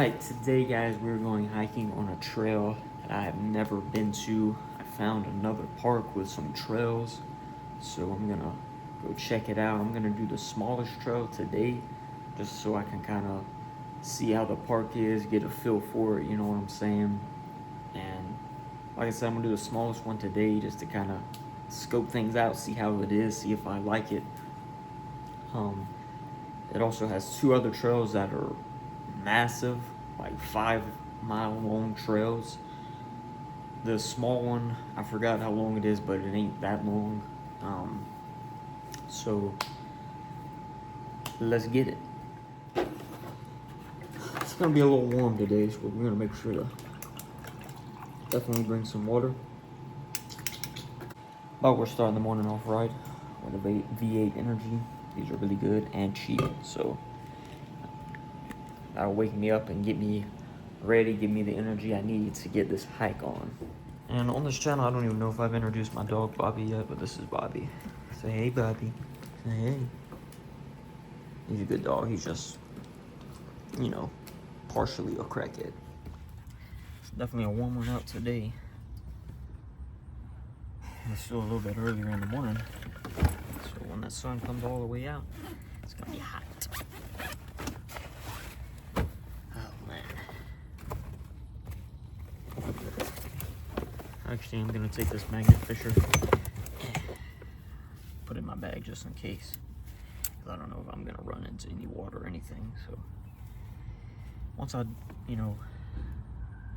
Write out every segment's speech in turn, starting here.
Alright, today guys we're going hiking on a trail that I have never been to. I found another park with some trails, so I'm gonna go check it out. I'm gonna do the smallest trail today, just so I can kind of see how the park is, get a feel for it, you know what I'm saying? And like I said, I'm gonna do the smallest one today just to kind of scope things out, see how it is, see if I like it. It also has two other trails that are massive, like 5 mile long trails. The small one, I forgot how long it is, but it ain't that long. So let's get it. It's gonna be a little warm today, so we're gonna make sure to definitely bring some water. But we're starting the morning off right with a V8 Energy. These are really good and cheap, so that'll wake me up and get me ready, give me the energy I need to get this hike on. And on this channel, I don't even know if I've introduced my dog Bobby yet, but this is Bobby. Say hey, Bobby. Say hey. He's a good dog. He's just, you know, partially a crackhead. It's definitely a warm one out today. It's still a little bit earlier in the morning, so when the sun comes all the way out, it's gonna be hot. Oh man. Actually, I'm gonna take this magnet fisher, put it in my bag just in case, because I don't know if I'm gonna run into any water or anything. So once I, you know,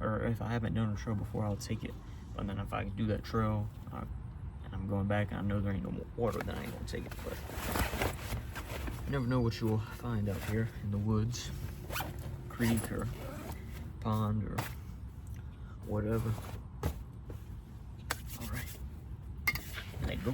or if I haven't done a trail before, I'll take it. But then if I do that trail and I'm going back and I know there ain't no more water, then I ain't gonna take it. But you never know what you'll find out here in the woods, creek or pond or whatever. All right, let go.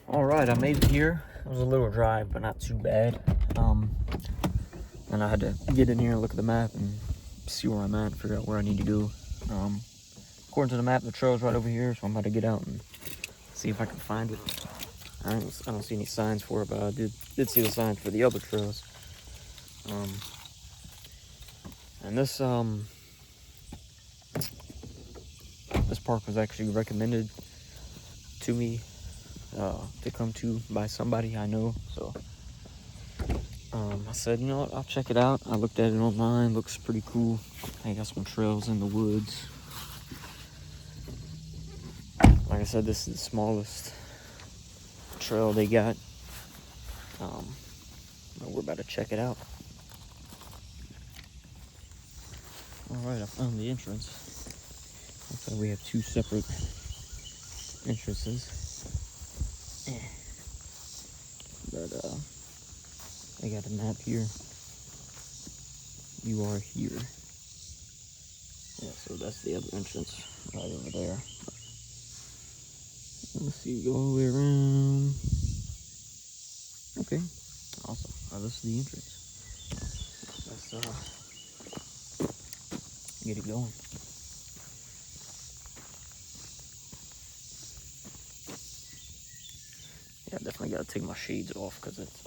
All right, I made it here. It was a little drive, but not too bad. And I had to get in here and look at the map and see where I'm at, figure out where I need to go. According to the map, the trail's right over here, so I'm about to get out and see if I can find it. I don't see any signs for it, but I did see the signs for the other trails. And this park was actually recommended to me to come to by somebody I know. So I said, you know what, I'll check it out. I looked at it online, looks pretty cool. I got some trails in the woods. Like I said, this is the smallest trail they got. We're about to check it out. All right, I found the entrance. Okay, we have two separate entrances. But I got a map here. You are here. Yeah, so that's the other entrance right over there. Let's see, go all the way around. Okay, awesome. This is the entrance. Let's get it going. Yeah, I definitely gotta take my shades off because it's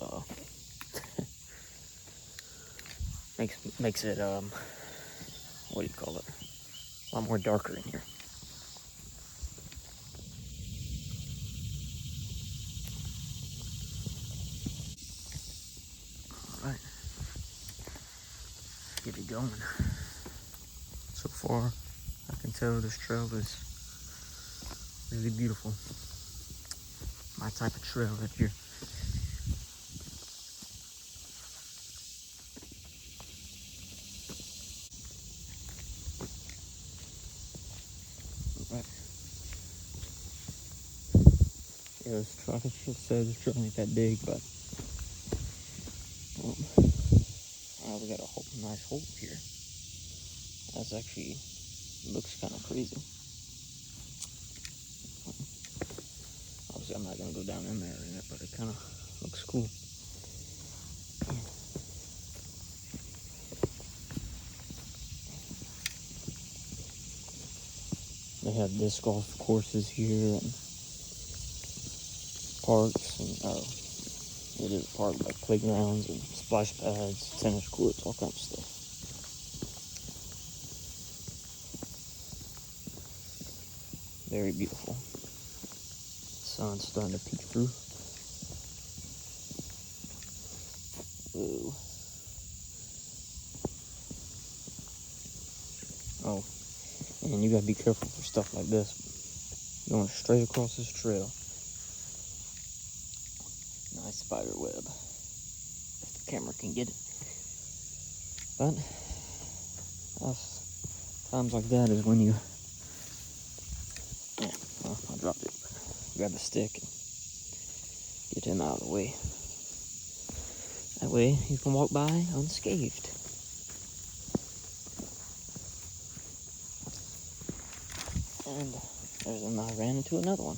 makes it what do you call it? A lot more darker in here. All right, let's get it going. So far, I can tell this trail is really beautiful. My type of trail that you're. Right. Yeah, this trail, I should say this trail ain't that big, but we got a nice hole here. That's actually looks kind of crazy. Obviously, I'm not gonna go down in there in it, but it kind of looks cool. have disc golf courses here and parks and it is a park, like playgrounds and splash pads, tennis courts, all kinds of stuff. Very beautiful. Sun's starting to peek through. Ooh. Oh, and you gotta be careful for stuff like this. Going straight across this trail. Nice spider web. If the camera can get it. But times like that is when you, I dropped it. Grab a stick and get him out of the way. That way you can walk by unscathed. And I ran into another one.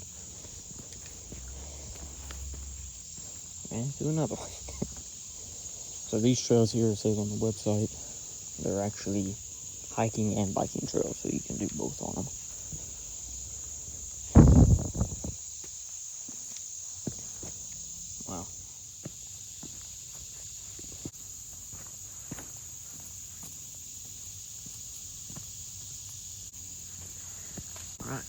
So these trails here, it says on the website, they're actually hiking and biking trails, so you can do both on them. Wow. Alright.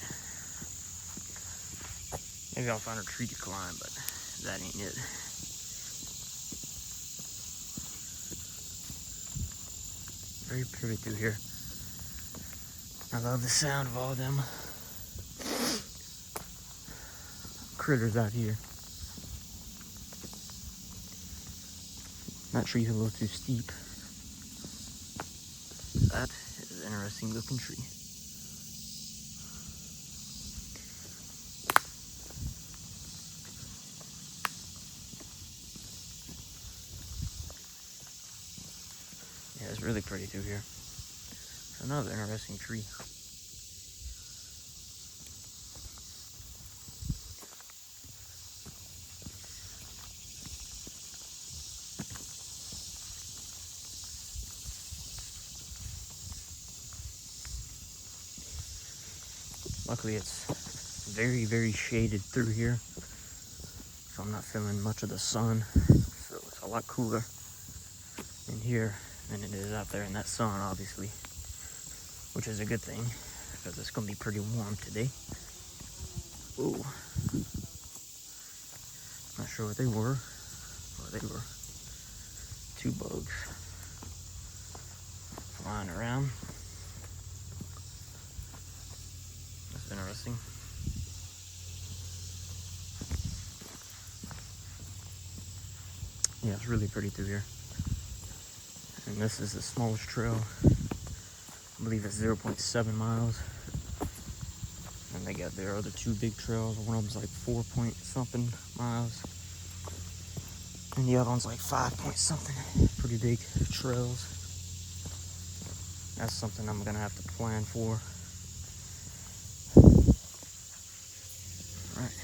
Maybe I'll find a tree to climb, but that ain't it. Very pretty through here. I love the sound of all them critters out here. That tree's a little too steep. That is an interesting looking tree. Yeah, it's really pretty through here. It's another interesting tree. Luckily it's very, very shaded through here, so I'm not feeling much of the sun, so it's a lot cooler in here than it is out there in that sun, obviously, which is a good thing because it's going to be pretty warm today. Ooh, not sure what they were. Well, they were 2 bugs flying around. That's interesting. Yeah, it's really pretty through here. And this is the smallest trail. I believe it's 0.7 miles. And they got their other 2 big trails. One of them's like 4 point something miles. And the other one's like 5 point something. Pretty big trails. That's something I'm gonna have to plan for. Alright.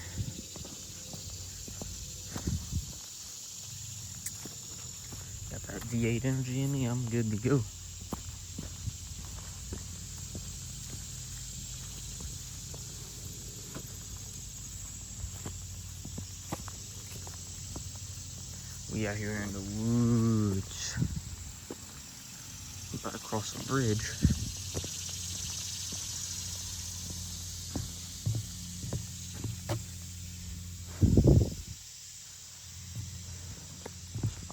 Got that V8 energy in me, I'm good to go. We out here in the woods. We about to cross a bridge.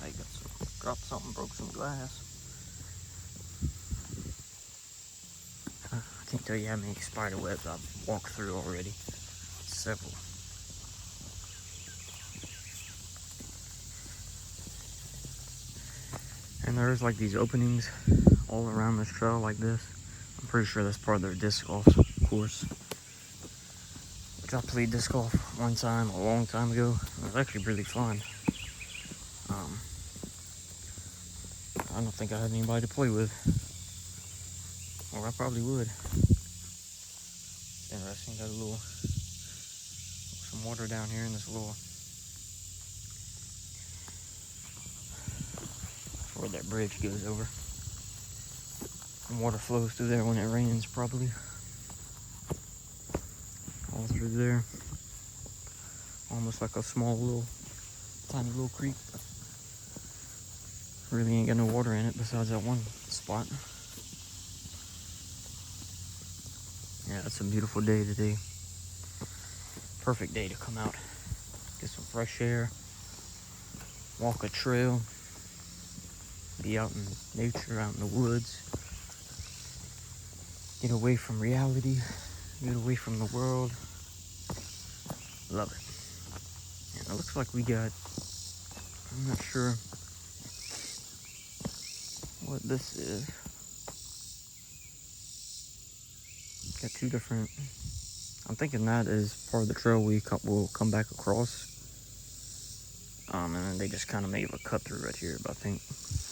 I got dropped something, broke some glass. I can't tell you how many spider webs I've walked through already. Several. And there's like these openings all around this trail like this. I'm pretty sure that's part of their disc golf course. Which I played disc golf one time a long time ago. It was actually really fun. I don't think I had anybody to play with. Or I probably would. Interesting, got some water down here in this little, where that bridge goes over. And water flows through there when it rains, probably. all through there. Almost like a small little, tiny little creek. Really ain't got no water in it besides that one spot. Yeah, it's a beautiful day today. Perfect day to come out, get some fresh air, walk a trail, be out in nature, out in the woods, get away from reality, get away from the world. Love it. And it looks like we got, I'm not sure what this is. Got two different, I'm thinking that is part of the trail we will come back across. And then they just kind of made a cut through right here, but I think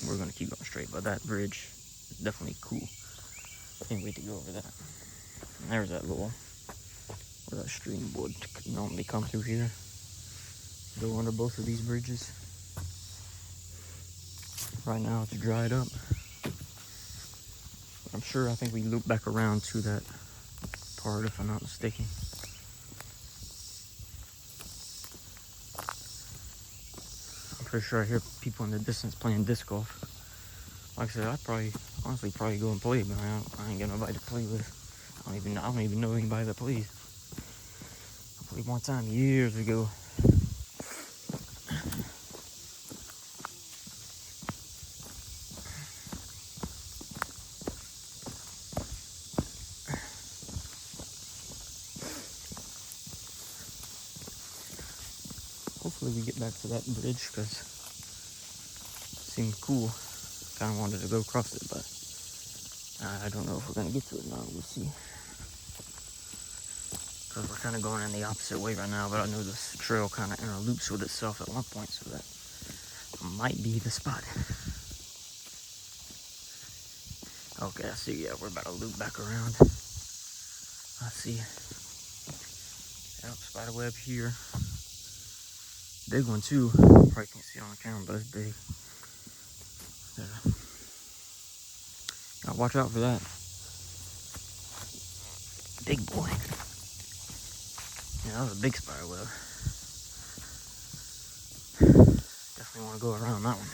we're gonna keep going straight. But that bridge is definitely cool. Can't wait to go over that. And there's that little, where that stream would normally come through here. Go under both of these bridges. Right now it's dried up. But I'm sure, I think we loop back around to that part if I'm not mistaken. I'm pretty sure I hear people in the distance playing disc golf. Like I said, I'd honestly go and play, but I ain't got nobody to play with. I don't even know anybody that plays. I played one time years ago. Hopefully we get back to that bridge, because it seemed cool. Kind of wanted to go across it, but I don't know if we're going to get to it now. We'll see. Because we're kind of going in the opposite way right now, but I know this trail kind of interloops with itself at one point, so that might be the spot. Okay, I see. Yeah, we're about to loop back around. I see. Yep, spider web here. Big one too. Probably can't see it on the camera, but it's big. Yeah. Gotta watch out for that. Big boy. Yeah, that was a big spider web. Definitely want to go around that one.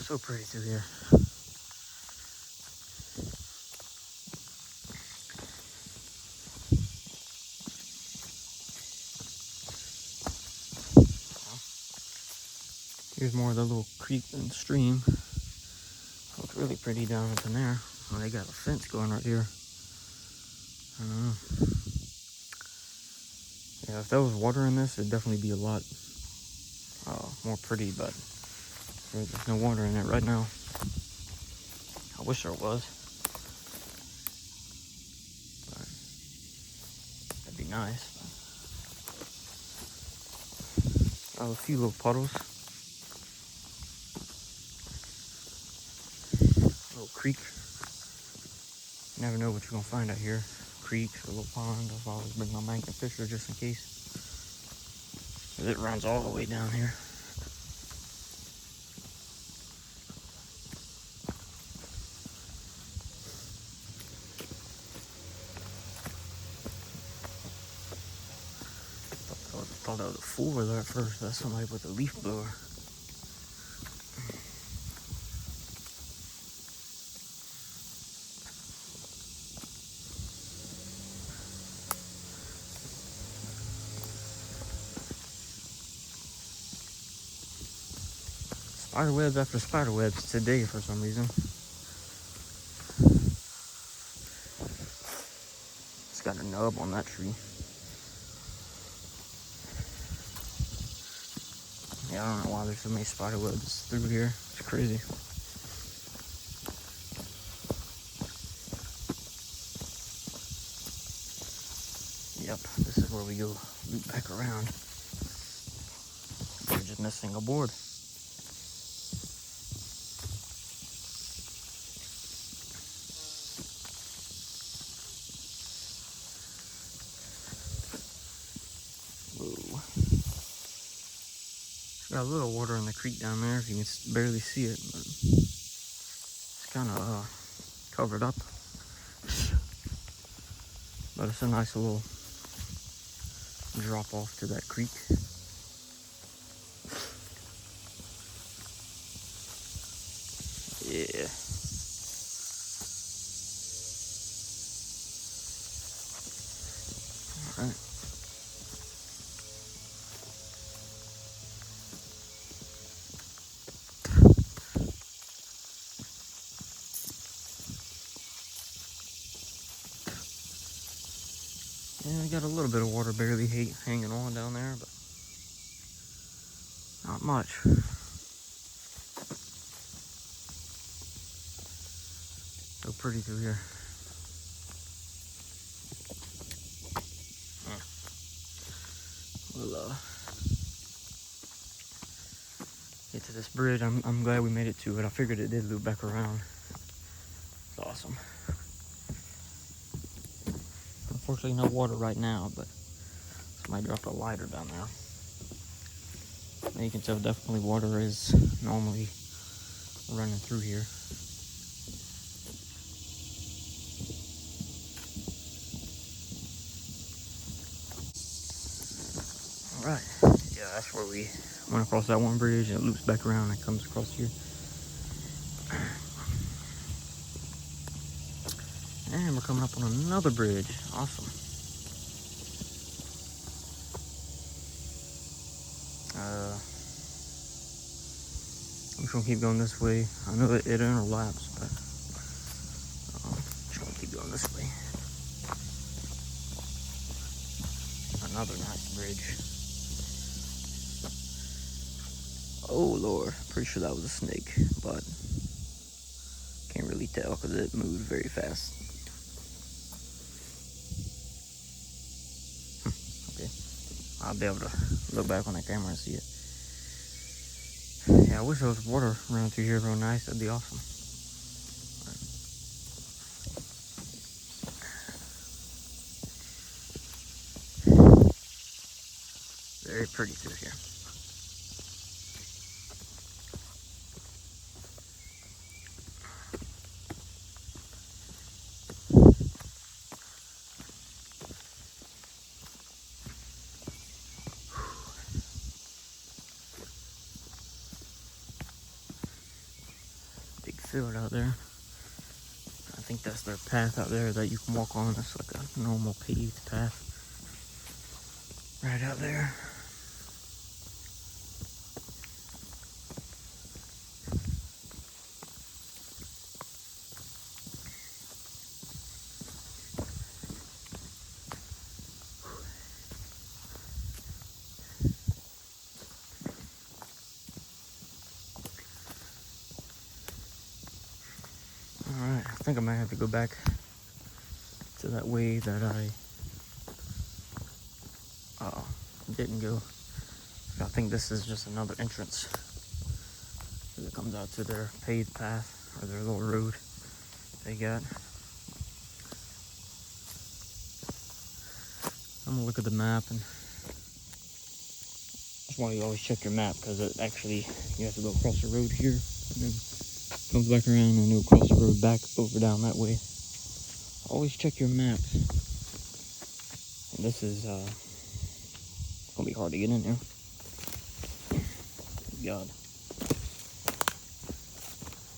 So pretty through here. Here's more of the little creek and stream. Looks really pretty down up in there. Well, they got a fence going right here. I don't know. Yeah, if there was water in this, it'd definitely be a lot more pretty, but there's no water in it right now. I wish there was. But that'd be nice. Oh, a few little puddles. Little creek. You never know what you're gonna find out here. Creeks, a little pond. I'll always bring my bank and fisher just in case. It runs all the way down here. Thought that was a fool there at first. That's somebody with a leaf blower. Spider webs after spider webs today for some reason. It's got a nub on that tree. Yeah, I don't know why there's so many spider webs through here. It's crazy. Yep, this is where we go loop back around. We're just missing a board. Got a little water in the creek down there, if you can barely see it, but it's kind of covered up. But it's a nice little drop off to that creek. Yeah. All right. Yeah, we got a little bit of water barely hanging on down there, but not much. So pretty through here. Yeah. We'll get to this bridge. I'm glad we made it to it. I figured it did loop back around. It's awesome. Unfortunately, no water right now, but somebody dropped a lighter down there. And you can tell definitely water is normally running through here. All right. Yeah, that's where we went across that one bridge, and it loops back around and comes across here. And we're coming up on another bridge. Awesome. I'm just gonna keep going this way. I know that it interlaps, but I'm just gonna keep going this way. Another nice bridge. Oh Lord, pretty sure that was a snake, but can't really tell because it moved very fast. Okay, I'll be able to look back on that camera and see it. Yeah, I wish there was water running through here real nice. That'd be awesome. Very pretty through here. Big field out there. I think that's their path out there that you can walk on. It's like a normal paved path. Right out there. Alright, I think I might have to go back to that way that I didn't go. I think this is just another entrance that comes out to their paved path or their little road they got. I'm gonna look at the map, and that's why you always check your map, because it actually, you have to go across the road here and then comes back around and it'll cross the road back over down that way. Always check your map. And this is gonna be hard to get in there. God.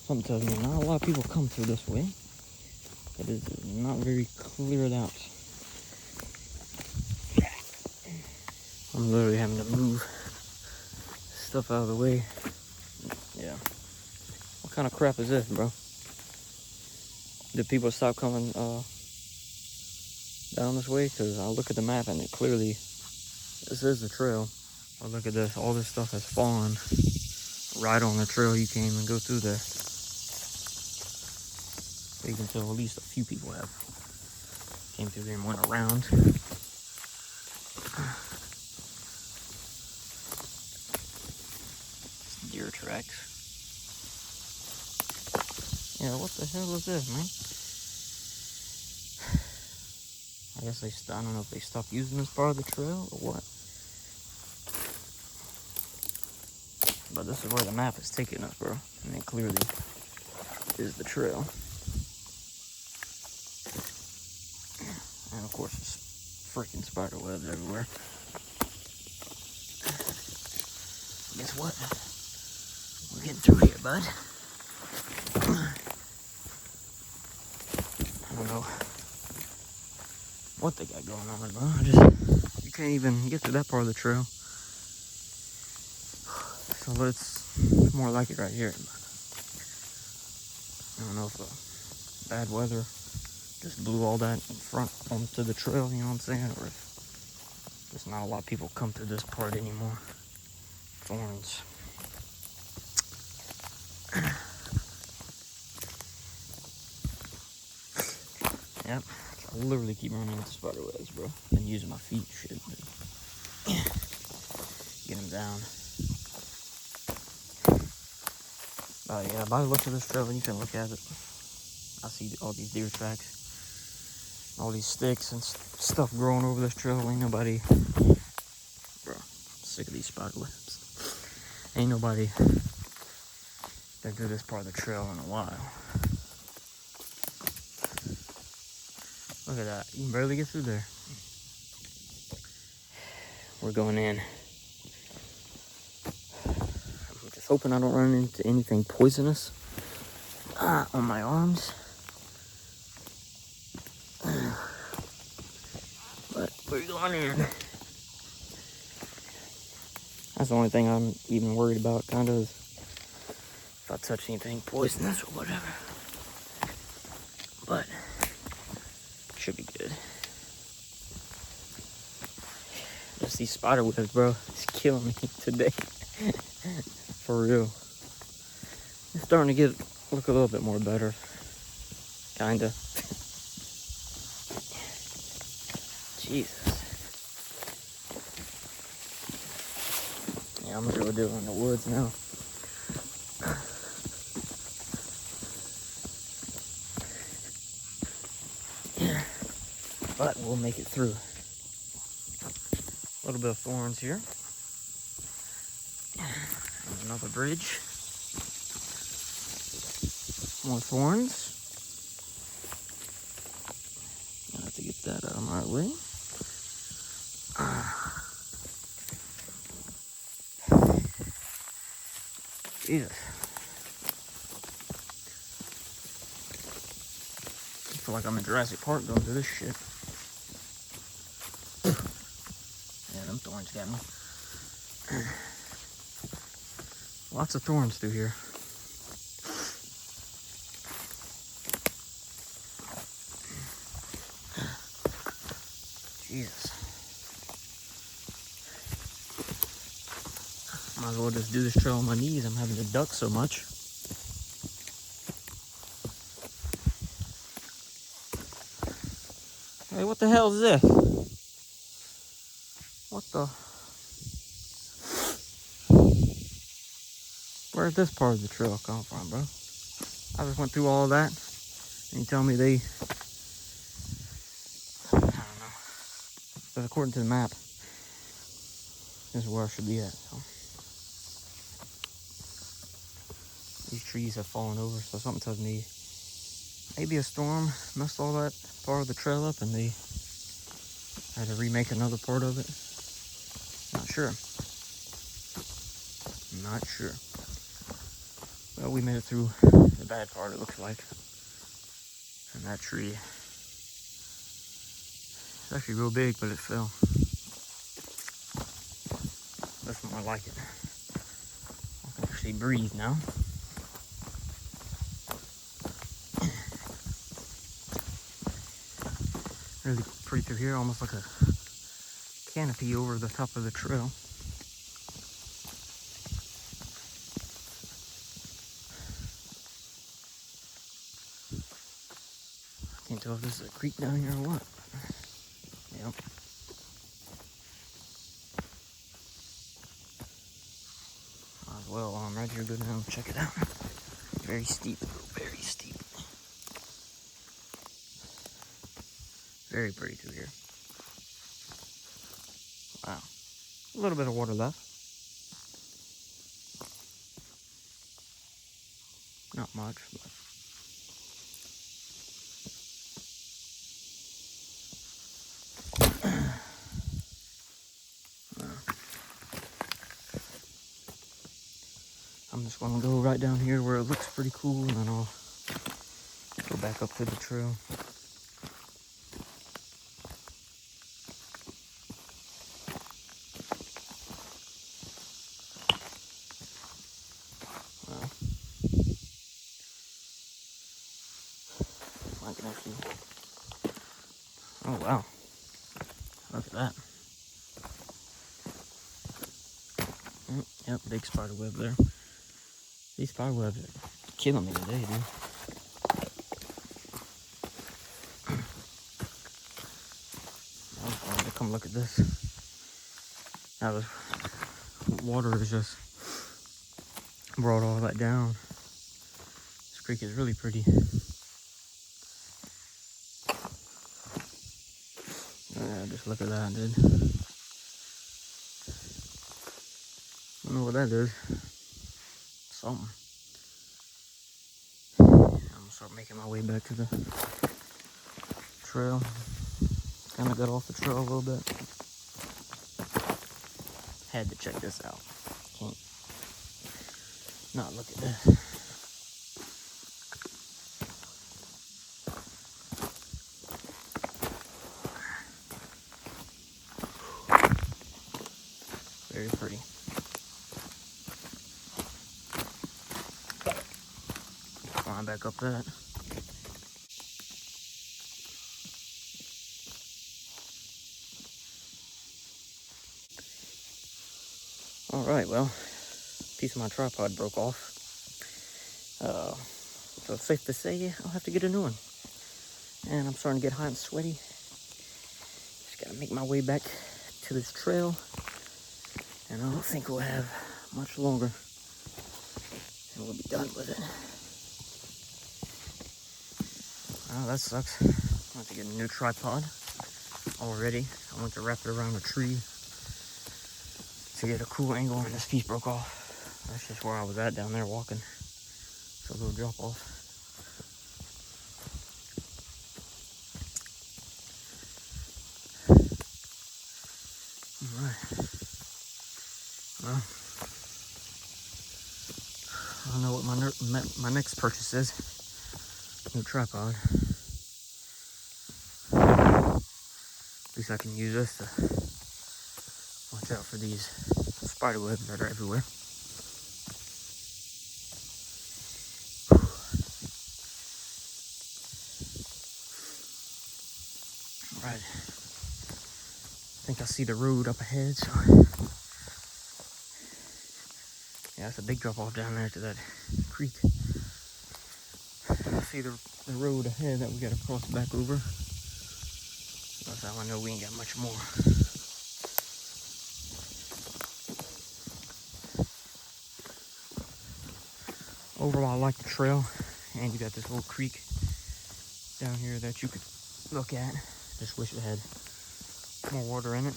Something tells me not a lot of people come through this way. It is not very cleared out. I'm literally having to move stuff out of the way. Yeah. What kind of crap is this, bro? Did people stop coming down this way? Because I look at the map and it clearly, this is the trail. Oh, look at this. All this stuff has fallen right on the trail. You can't even go through there. So you can tell at least a few people have came through there and went around. Deer tracks. Yeah, what the hell is this, man? I guess I don't know if they stopped using this part of the trail or what. But this is where the map is taking us, bro. And it clearly is the trail. And of course, there's freaking spider webs everywhere. Guess what? We're getting through here, bud. I don't know what they got going on, bro. You can't even get to that part of the trail. So it's more like it right here. I don't know if bad weather just blew all that in front onto the trail, you know what I'm saying? Or if there's not a lot of people come to this part anymore. Thorns. Yep. I literally keep running into spider webs, bro. Been using my feet, shit. But get them down. Yeah, by the looks of this trail, you can look at it. I see all these deer tracks. All these sticks and stuff growing over this trail. Ain't nobody... Bro, I'm sick of these spider webs. Ain't nobody been through this part of the trail in a while. Look at that. You can barely get through there. We're going in. I'm just hoping I don't run into anything poisonous on my arms. But we're going in. That's the only thing I'm even worried about, kind of, is if I touch anything poisonous or whatever. But should be good. Just these spider webs, bro. It's killing me today. For real. It's starting to look a little bit more better. Kinda. Jesus. Yeah, I'm gonna go do it in the woods now. But we'll make it through. A little bit of thorns here. There's another bridge. More thorns. I have to get that out of my way. Jesus. I feel like I'm in Jurassic Park going through this shit. Yeah, them thorns got me. Lots of thorns through here. Jesus. Might as well just do this trail on my knees. I'm having to duck so much. Hey, what the hell is this? What the? Where'd this part of the trail come from, bro? I just went through all of that, and you tell me they... I don't know. But according to the map, this is where I should be at, so. These trees have fallen over, so something tells me maybe a storm messed all that part of the trail up and they had to remake another part of it. Not sure. Not sure. Well, we made it through the bad part, it looks like. And that tree, it's actually real big, but it fell. That's more like it. I can actually breathe now. Really pretty through here, almost like a canopy over the top of the trail. Can't tell if this is a creek down here or what. Yep. Might as well, while I'm right here, go down and check it out. Very steep, very steep. Very pretty through here. Wow. A little bit of water left. Not much, but I'm just gonna go right down here where it looks pretty cool, and then I'll go back up to the trail. Well, I can actually. Oh wow! Look at that. Yep, big spider web there. These spider webs are killing me today, dude. I was wanting to come look at this. Now the water is just brought all that down. This creek is really pretty. Yeah, just look at that, dude. I don't know what that is. Something. I'm gonna start making my way back to the trail. Kind of got off the trail a little bit. Had to check this out. Can't not look at this. Very pretty. Climb back up that. Alright, well, a piece of my tripod broke off. So it's safe to say I'll have to get a new one. And I'm starting to get hot and sweaty. Just gotta make my way back to this trail. And I don't think we'll have much longer. And we'll be done with it. Oh, that sucks. I have to get a new tripod already. I went to wrap it around a tree to get a cool angle, and this piece broke off. That's just where I was at down there walking. So a little drop off. Alright. Well, I don't know what my next purchase is. New tripod. At least I can use this to watch out for these spider webs that are everywhere. Alright. I think I see the road up ahead, so yeah, that's a big drop off down there to that creek. I see the road ahead that we gotta cross back over. That's how I know we ain't got much more. Overall, I like the trail, and you got this little creek down here that you could look at. Just wish it had more water in it.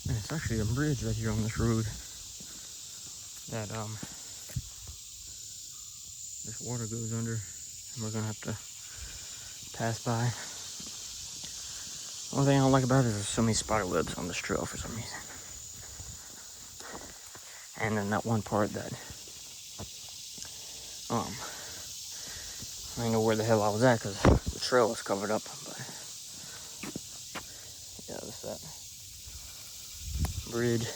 And it's actually a bridge right here on this road that this water goes under, and we're gonna have to pass by. One thing I don't like about it is there's so many spider webs on this trail for some reason. And then that one part that I didn't know where the hell I was at because the trail was covered up. But yeah, that's that bridge.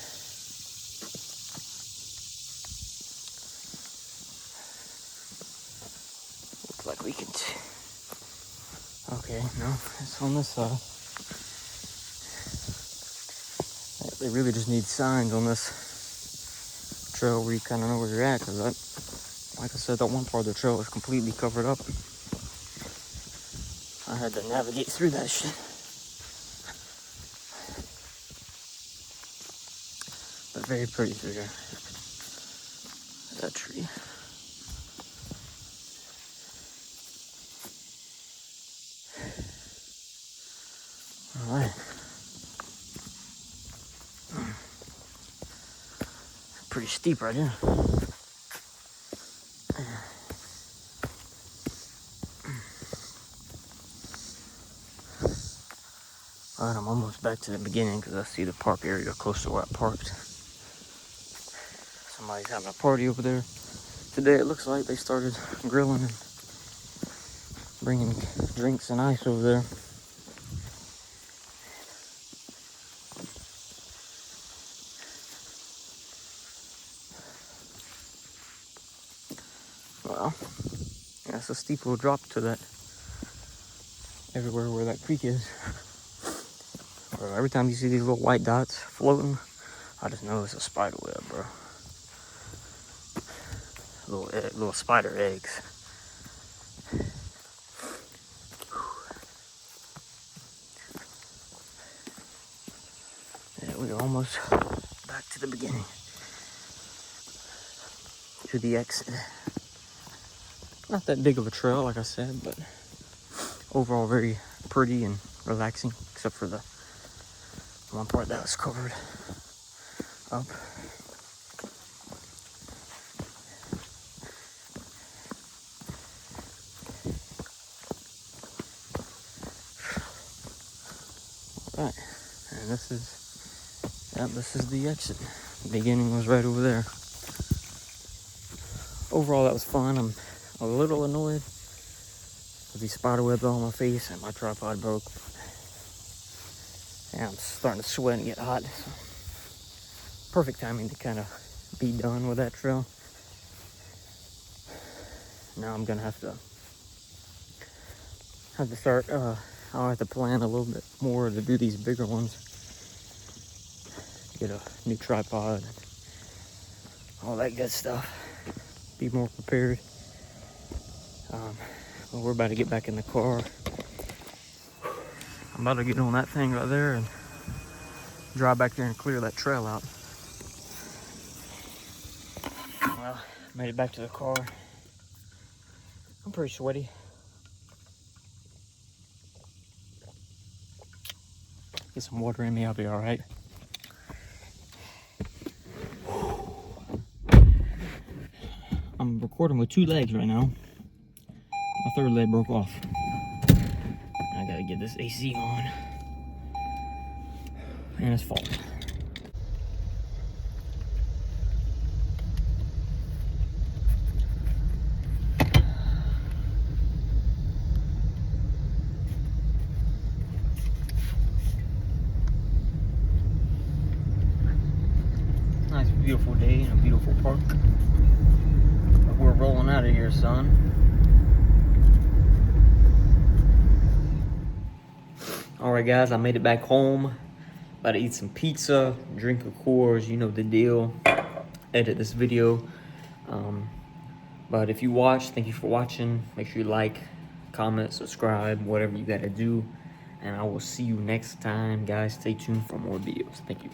Looks like we can. Okay, no, it's on this side. They really just need signs on this trail where you kind of know where you're at, because like I said, that one part of the trail is completely covered up. I had to navigate through that shit. But very pretty through there. That tree. Alright. pretty steep right here. Alright, I'm almost back to the beginning because I see the park area close to where I parked. Somebody's having a party over there. Today it looks like they started grilling and bringing drinks and ice over there. Well, yeah, it's a steep little drop to that, everywhere where that creek is. Bro, every time you see these little white dots floating, I just know it's a spider web, bro. Little spider eggs. Yeah, we're almost back to the beginning. To the exit. Not that big of a trail, like I said, but overall very pretty and relaxing, except for the one part that was covered up. Right, and this is the exit. The beginning was right over there. Overall, that was fun. I'm a little annoyed with these spider webs all on my face and my tripod broke. And I'm starting to sweat and get hot. So perfect timing to kind of be done with that trail. Now I'm gonna have to start. I'll have to plan a little bit more to do these bigger ones. Get a new tripod and all that good stuff. Be more prepared. But we're about to get back in the car. I'm about to get on that thing right there and drive back there and clear that trail out. Well, made it back to the car. I'm pretty sweaty. Get some water in me, I'll be all right. I'm recording with 2 legs right now. My 3rd leg broke off. I gotta get this AC on. And it's falling. Nice, beautiful day in a beautiful park. But we're rolling out of here, son. Alright guys, I made it back home. About to eat some pizza, drink a Coors, you know the deal. Edit this video. But if you watched, thank you for watching. Make sure you like, comment, subscribe, whatever you gotta do. And I will see you next time, guys. Stay tuned for more videos. Thank you.